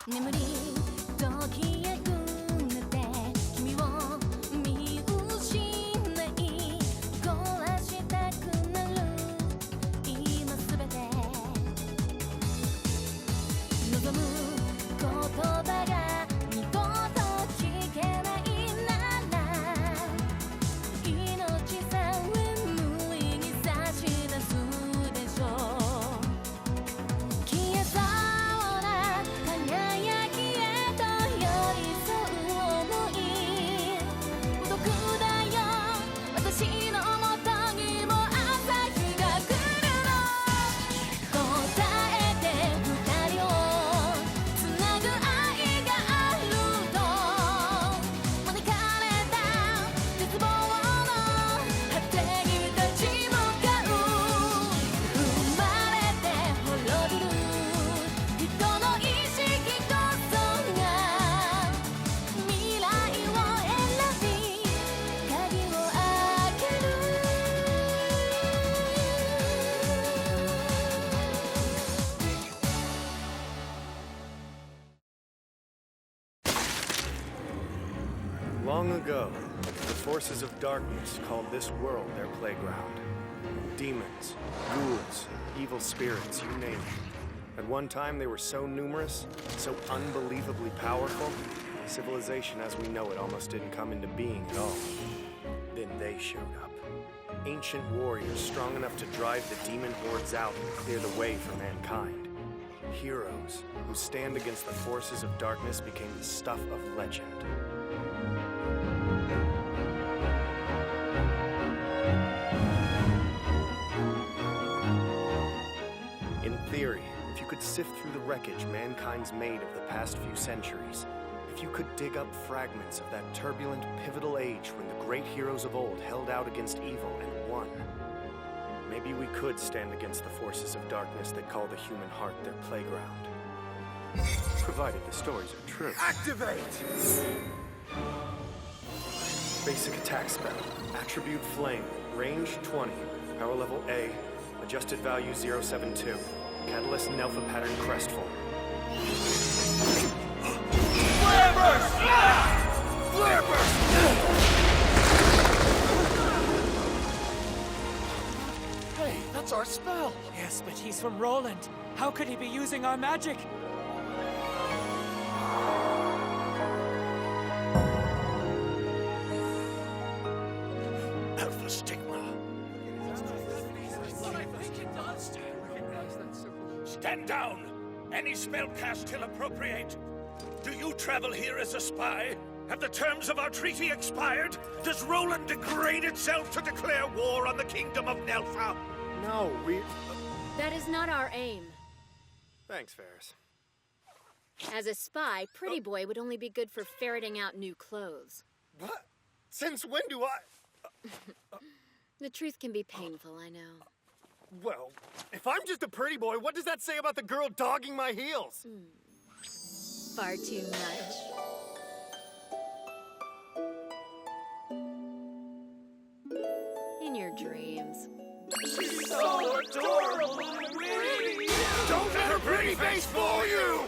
眠り時へくねて君を見失い壊したくなる今すべて望む言葉が二度と聞けないなら命さえ無意に差し出すでしょう消えそうな輝きへと寄り添う想い孤独だよ私のもとにも朝日が来るの答えて二人をつなぐ愛があると招かれた絶望の果てに立ち向かう生まれて滅びる人の意識こそが未来を選び鍵を開けるLong ago, the forces of darkness called this world their playground. Demons, ghouls, evil spirits, you name it. At one time, they were so numerous, so unbelievably powerful, civilization as we know it almost didn't come into being at all. Then they showed up. Ancient warriors strong enough to drive the demon hordes out and clear the way for mankind. Heroes who stand against the forces of darkness became the stuff of legend. In theory, if you could sift through the wreckage mankind's made of the past few centuries, if you could dig up fragments of that turbulent, pivotal age when the great heroes of old held out against evil and won, maybe we could stand against the forces of darkness that call the human heart their playground. Provided the stories are true. Activate! Basic attack spell. Attribute Flame. Range 20. Power level A. Adjusted value 072. Catalyst Nelpha Pattern Crest Form. Flare burst! Flare burst! Hey, that's our spell! Yes, but he's from Roland. How could he be using our magic? Alpha Stigma. Stand down! Any spell cast till appropriate. Do you travel here as a spy? Have the terms of our treaty expired? Does Roland degrade itself to declare war on the kingdom of Nelfa? No, we... That is not our aim. Thanks, Ferris. As a spy, Pretty Boy would only be good for ferreting out new clothes. What? Since when do I... The truth can be painful, I know. Well, if I'm just a pretty boy, what does that say about the girl dogging my heels? Far too much. In your dreams. So adorable and witty! Don't let her pretty face fool you!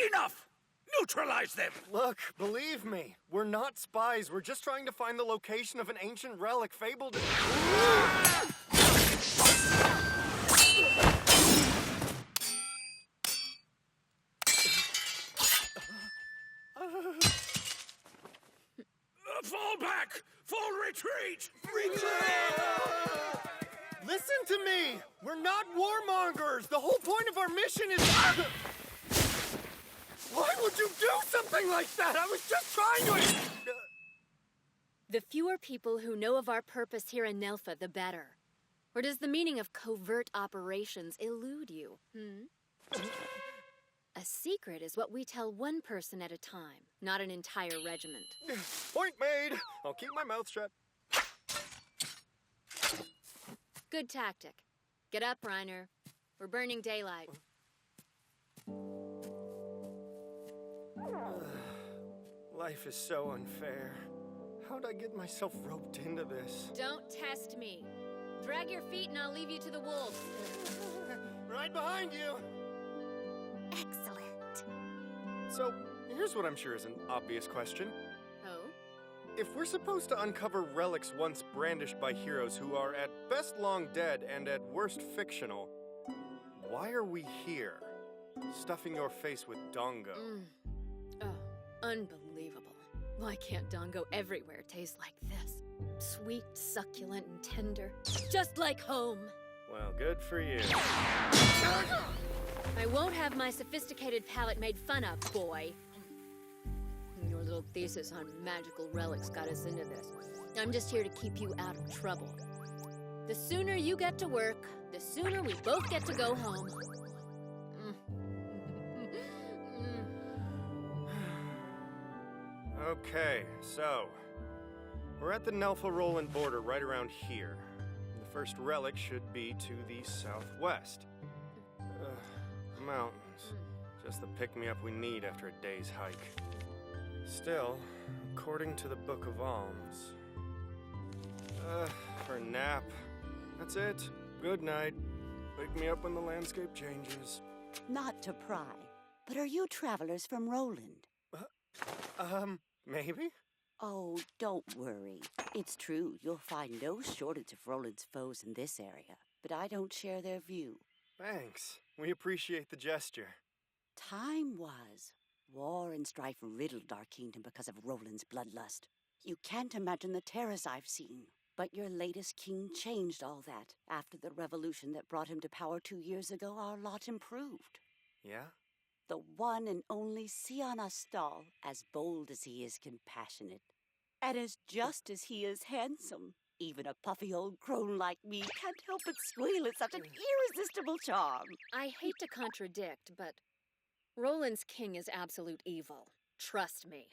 Enough! Neutralize them! Look, believe me, we're not spies. We're just trying to find the location of an ancient relic fabled... Fall back! Full retreat! Listen to me! We're not warmongers! The whole point of our mission is... Why would you do something like that? I was just trying to... The fewer people who know of our purpose here in Nelfa, the better. Or does the meaning of covert operations elude you? A secret is what we tell one person at a time, not an entire regiment. Point made! I'll keep my mouth shut. Good tactic. Get up, Reiner. We're burning daylight. Life is so unfair. How'd I get myself roped into this? Don't test me. Drag your feet and I'll leave you to the wolves. Right behind you! So, here's what I'm sure is an obvious question. Oh? If we're supposed to uncover relics once brandished by heroes who are at best long dead and at worst fictional, why are we here? Stuffing your face with dongo. Oh, unbelievable. Why can't dongo everywhere taste like this? Sweet, succulent, and tender. Just like home. Well, good for you. I won't have my sophisticated palate made fun of, boy. Your little thesis on magical relics got us into this. I'm just here to keep you out of trouble. The sooner you get to work, the sooner we both get to go home. Okay, so we're at the Nelfa-Roland border right around here. The first relic should be to the southwest. Mountains. Just the pick-me-up we need after a day's hike. Still, according to the Book of Alms... for a nap. That's it. Good night. Wake me up when the landscape changes. Not to pry, but are you travelers from Roland? Maybe? Oh, don't worry. It's true, you'll find no shortage of Roland's foes in this area, but I don't share their view. Thanks. We appreciate the gesture. Time was. War and strife riddled our kingdom because of Roland's bloodlust. You can't imagine the terrors I've seen. But your latest king changed all that. After the revolution that brought him to power 2 years ago, our lot improved. Yeah? The one and only Sion Astal, as bold as he is compassionate. And as just as he is handsome. Even a puffy old crone like me can't help but squeal at such an irresistible charm. I hate to contradict, but Roland's king is absolute evil. Trust me.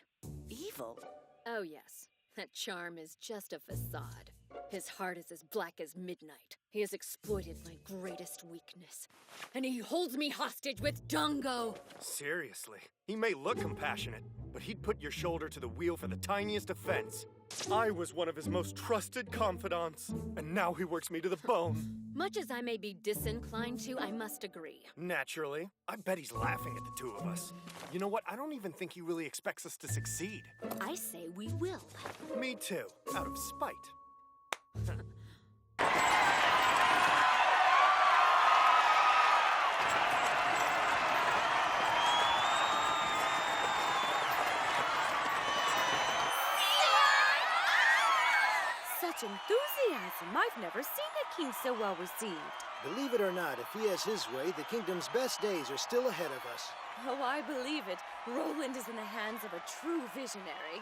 Evil? Oh, yes. That charm is just a facade. His heart is as black as midnight. He has exploited my greatest weakness. And he holds me hostage with dongo! Seriously. He may look compassionate, but he'd put your shoulder to the wheel for the tiniest offense. I was one of his most trusted confidants, and now he works me to the bone. Much as I may be disinclined to, I must agree. Naturally. I bet he's laughing at the two of us. You know what? I don't even think he really expects us to succeed. I say we will. Me too, out of spite. Such enthusiasm! I've never seen a king so well received. Believe it or not, if he has his way, the kingdom's best days are still ahead of us. Oh, I believe it. Roland is in the hands of a true visionary.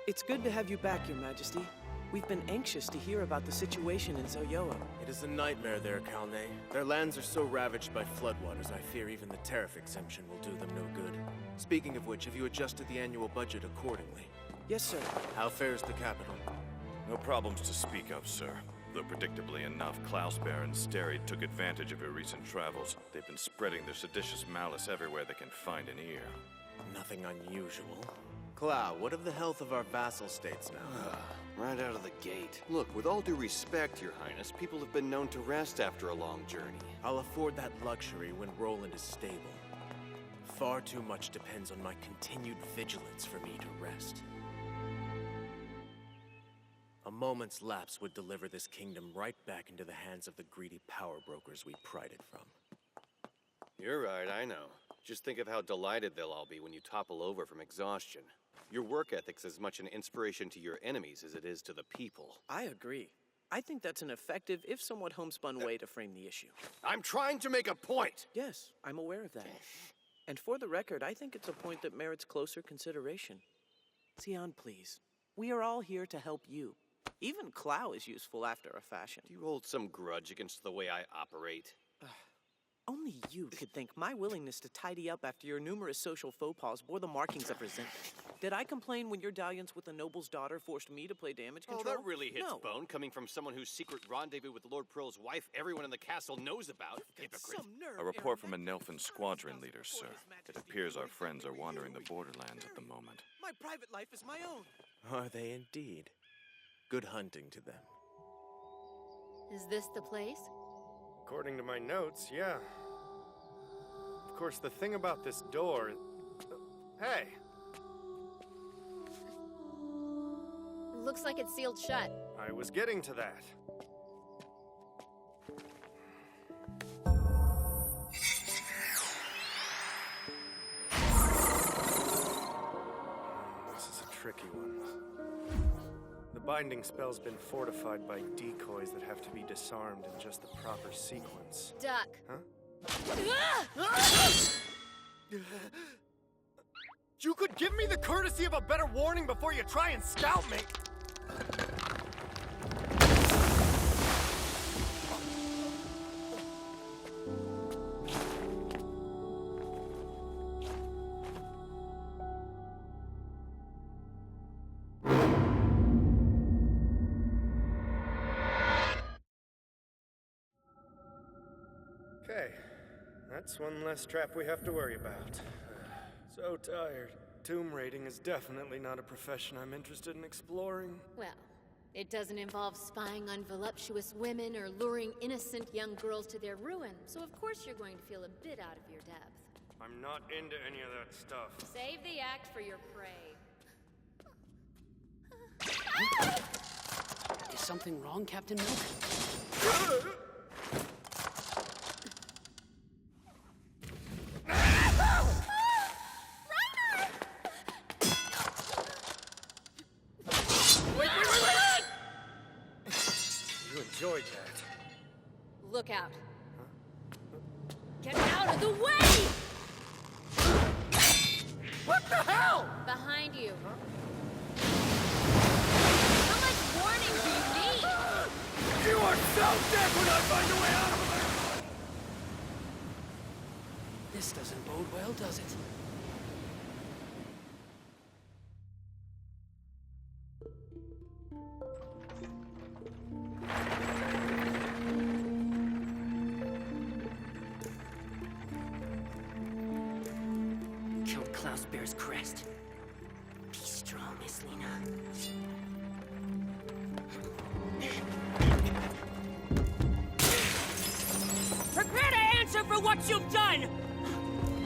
It's good to have you back, Your Majesty. We've been anxious to hear about the situation in Zoyoa. It is a nightmare there, Kalne. Their lands are so ravaged by floodwaters, I fear even the tariff exemption will do them no good. Speaking of which, have you adjusted the annual budget accordingly? Yes, sir. How fares the capital? No problems to speak of, sir. Though predictably enough, Klausbear and Steri took advantage of your recent travels. They've been spreading their seditious malice everywhere they can find an ear. Nothing unusual. Clow, what of the health of our vassal states now? Right out of the gate. Look, with all due respect, Your Highness, people have been known to rest after a long journey. I'll afford that luxury when Roland is stable. Far too much depends on my continued vigilance for me to rest. A moment's lapse would deliver this kingdom right back into the hands of the greedy power brokers we pried it from. You're right, I know. Just think of how delighted they'll all be when you topple over from exhaustion. Your work ethic's as much an inspiration to your enemies as it is to the people. I agree. I think that's an effective, if somewhat homespun way to frame the issue. I'm trying to make a point! Yes, I'm aware of that. And for the record, I think it's a point that merits closer consideration. Sion, please. We are all here to help you. Even Clow is useful after a fashion. Do you hold some grudge against the way I operate? Only you could think my willingness to tidy up after your numerous social faux pas bore the markings of resentment. Did I complain when your dalliance with the noble's daughter forced me to play damage control? Oh, that really hits no. bone, coming from someone whose secret rendezvous with Lord Pearl's wife everyone in the castle knows about. Hypocrite. A report from a Nelfin squadron leader, sir. It appears our friends are wandering the borderlands at the moment. My private life is my own. Are they indeed? Good hunting to them. Is this the place? According to my notes, yeah. Of course, the thing about this door... Hey! Looks like it's sealed shut. I was getting to that. This is a tricky one. The binding spell's been fortified by decoys that have to be disarmed in just the proper sequence. Duck. Huh? You could give me the courtesy of a better warning before you try and scout me! Okay, that's one less trap we have to worry about. So tired. Tomb raiding is definitely not a profession I'm interested in exploring. Well, it doesn't involve spying on voluptuous women or luring innocent young girls to their ruin, so of course you're going to feel a bit out of your depth. I'm not into any of that stuff. Save the act for your prey. Is something wrong, Captain Milk? Enjoyed that. Look out. Get out of the way! What the hell? Behind you. How much warning do you need? You are so dead when I find a way out of there! This doesn't bode well, does it? Bear's crest. Be strong, Miss Lena. Prepare to answer for what you've done!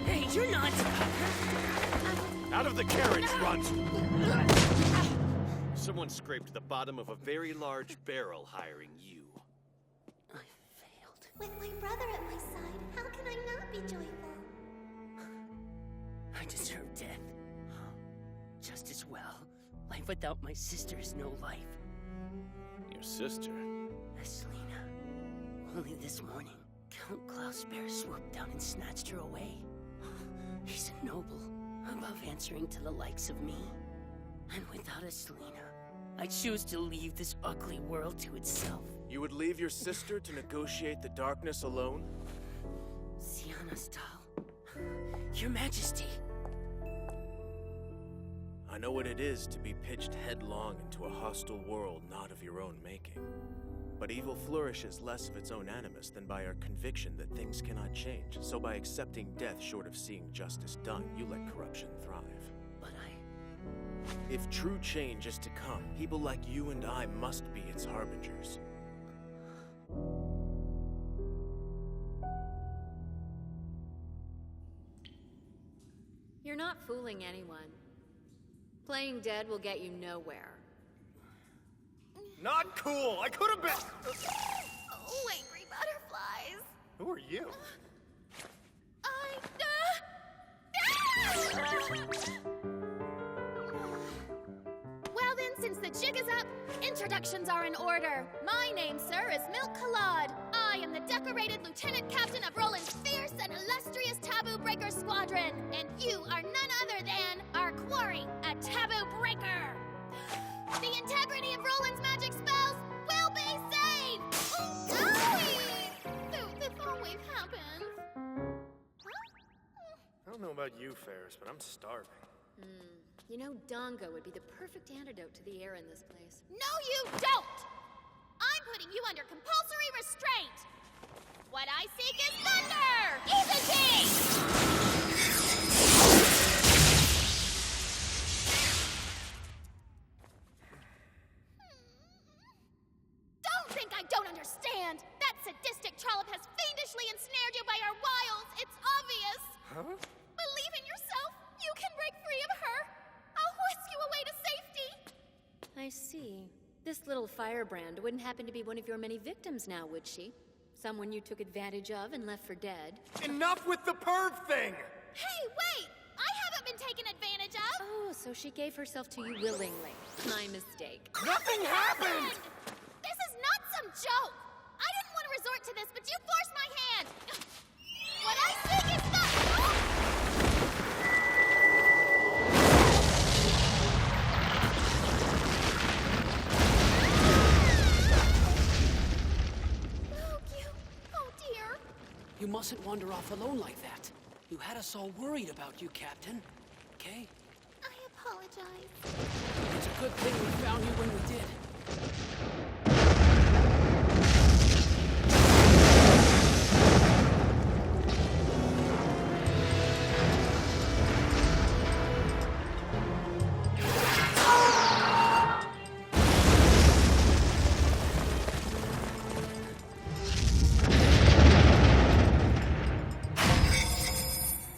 Hey, you're not... Out of the carriage, runt! Someone scraped the bottom of a very large barrel hiring you. I failed. With my brother at my side, how can I not be joyful? I deserve death. Just as well. Life without my sister is no life. Your sister? Selena. Only this morning, Count Klausbear swooped down and snatched her away. He's a noble, above answering to the likes of me. And without a Selena, I choose to leave this ugly world to itself. You would leave your sister to negotiate the darkness alone? Sianastal. Your Majesty. I know what it is to be pitched headlong into a hostile world not of your own making. But evil flourishes less of its own animus than by our conviction that things cannot change. So by accepting death short of seeing justice done, you let corruption thrive. But If true change is to come, people like you and I must be its harbingers. You're not fooling anyone. Playing dead will get you nowhere. Not cool! I could have been... Oh, angry butterflies! Who are you? Well then, since the jig is up, introductions are in order. My name, sir, is Milk Collard. I am the decorated lieutenant captain of Roland's fierce and illustrious Taboo Breaker Squadron. And you are none other than our quarry, a Taboo Breaker. The integrity of Roland's magic spells will be saved! This always happens. I don't know about you, Ferris, but I'm starving. You know, Dongo would be the perfect antidote to the air in this place. No, you don't! I'm putting you under compulsory restraint! What I seek is thunder! Easy! understand. That sadistic trollop has fiendishly ensnared you by her wiles. It's obvious. Huh? Believe in yourself. You can break free of her. I'll whisk you away to safety. I see. This little firebrand wouldn't happen to be one of your many victims now, would she? Someone you took advantage of and left for dead? Enough with the perv thing! Hey, wait! I haven't been taken advantage of! Oh, so she gave herself to you willingly. My mistake. Nothing happened! This is not some joke! I didn't want to resort to this, but you forced my hand! What I seek is the... You mustn't wander off alone like that. You had us all worried about you, Captain. Okay? I apologize. It's a good thing we found you when we did.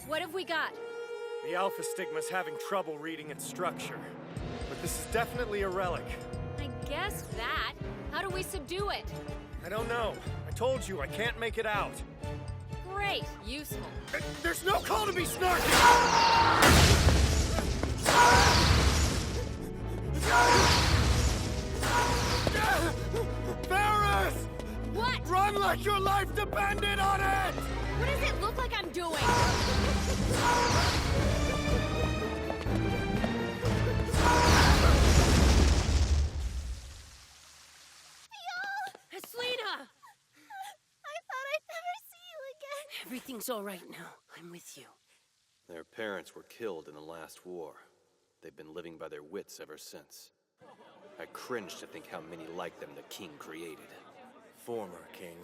What have we got? The Alpha Stigma's having trouble reading its structure. But this is definitely a relic. I guessed that. How do we subdue it? I don't know. I told you, I can't make it out. Great. Useful. There's no call to be snarky! Ferris! What? Run like your life depended on it! What does it look like I'm doing? Selena! I thought I'd never see you again. Everything's all right now. I'm with you. Their parents were killed in the last war. They've been living by their wits ever since. I cringe to think how many like them the king created. Former king.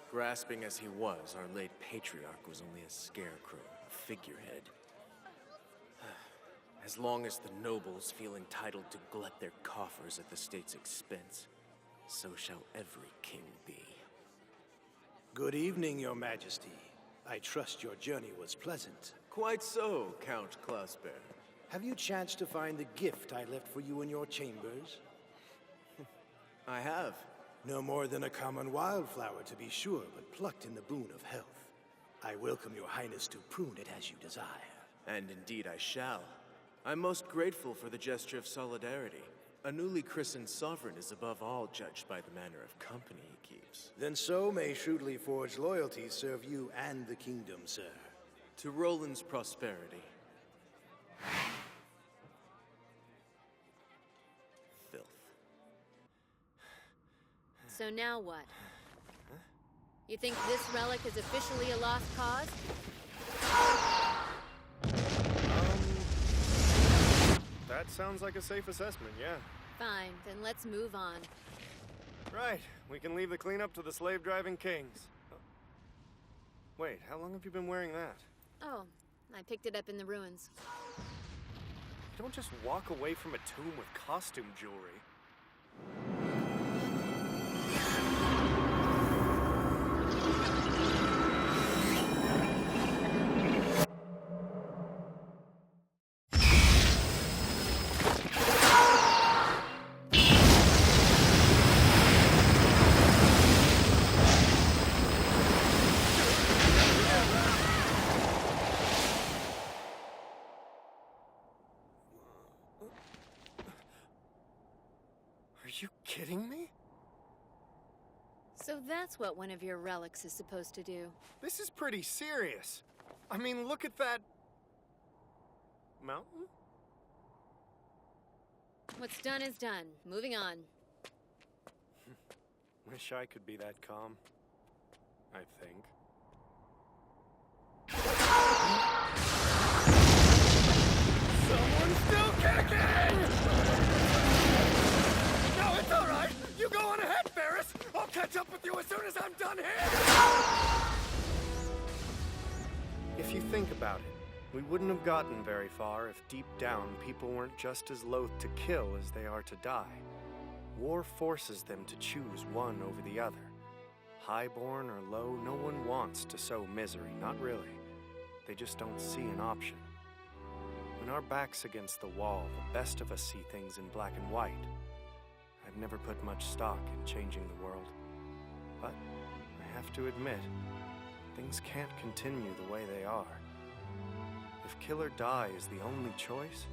Grasping as he was, our late patriarch was only a scarecrow, a figurehead. As long as the nobles feel entitled to glut their coffers at the state's expense, so shall every king be. Good evening, Your Majesty. I trust your journey was pleasant. Quite so, Count Klausbeer. Have you chanced to find the gift I left for you in your chambers? I have. No more than a common wildflower, to be sure, but plucked in the boon of health. I welcome your highness to prune it as you desire. And indeed I shall. I'm most grateful for the gesture of solidarity. A newly christened sovereign is above all judged by the manner of company he keeps. Then so may shrewdly forged loyalty serve you and the kingdom, sir. To Roland's prosperity. Filth. So now what? You think this relic is officially a lost cause? That sounds like a safe assessment, yeah. Fine, then let's move on. Right, we can leave the cleanup to the slave-driving kings. Wait, how long have you been wearing that? Oh, I picked it up in the ruins. You don't just walk away from a tomb with costume jewelry. Are you kidding me? So that's what one of your relics is supposed to do. This is pretty serious. I mean, look at that... mountain? What's done is done. Moving on. Wish I could be that calm. I think. Someone's still kicking! No, it's all right. You go on ahead, Ferris. I'll catch up with you as soon as I'm done here. If you think about it, we wouldn't have gotten very far if deep down people weren't just as loath to kill as they are to die. War forces them to choose one over the other. Highborn or low, no one wants to sow misery, not really. They just don't see an option. When our back's against the wall, the best of us see things in black and white. I've never put much stock in changing the world. But I have to admit, things can't continue the way they are. If kill or die is the only choice,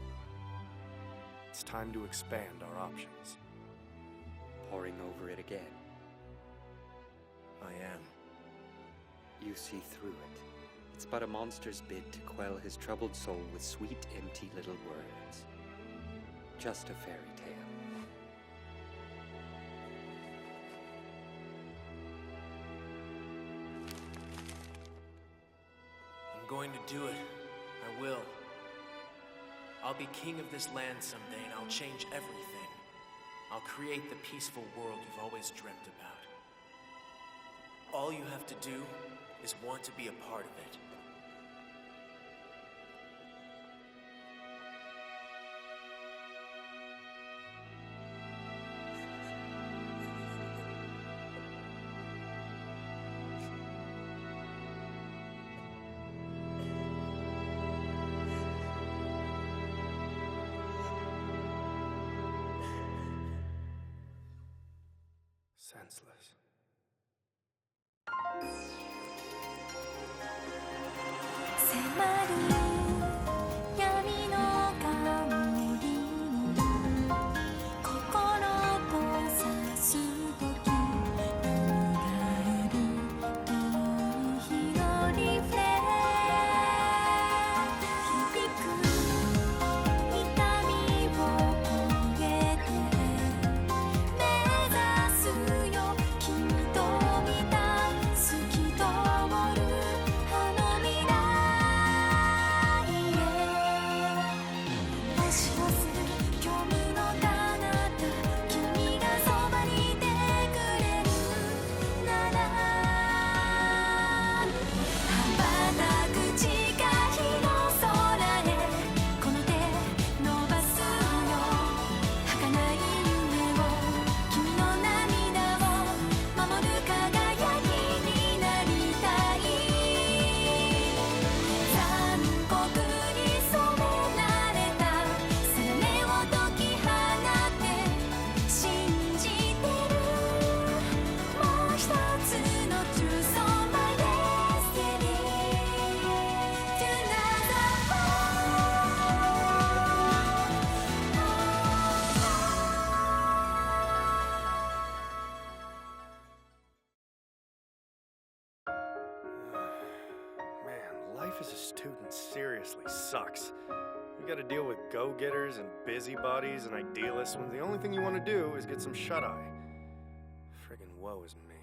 it's time to expand our options. Poring over it again. I am. You see through it. It's but a monster's bid to quell his troubled soul with sweet, empty little words. Just a fairy tale. I'm going to do it. I will. I'll be king of this land someday, and I'll change everything. I'll create the peaceful world you've always dreamt about. All you have to do is want to be a part of it. Senseless. Life as a student seriously sucks. You gotta deal with go-getters and busybodies and idealists when the only thing you want to do is get some shut-eye. Friggin' woe is me.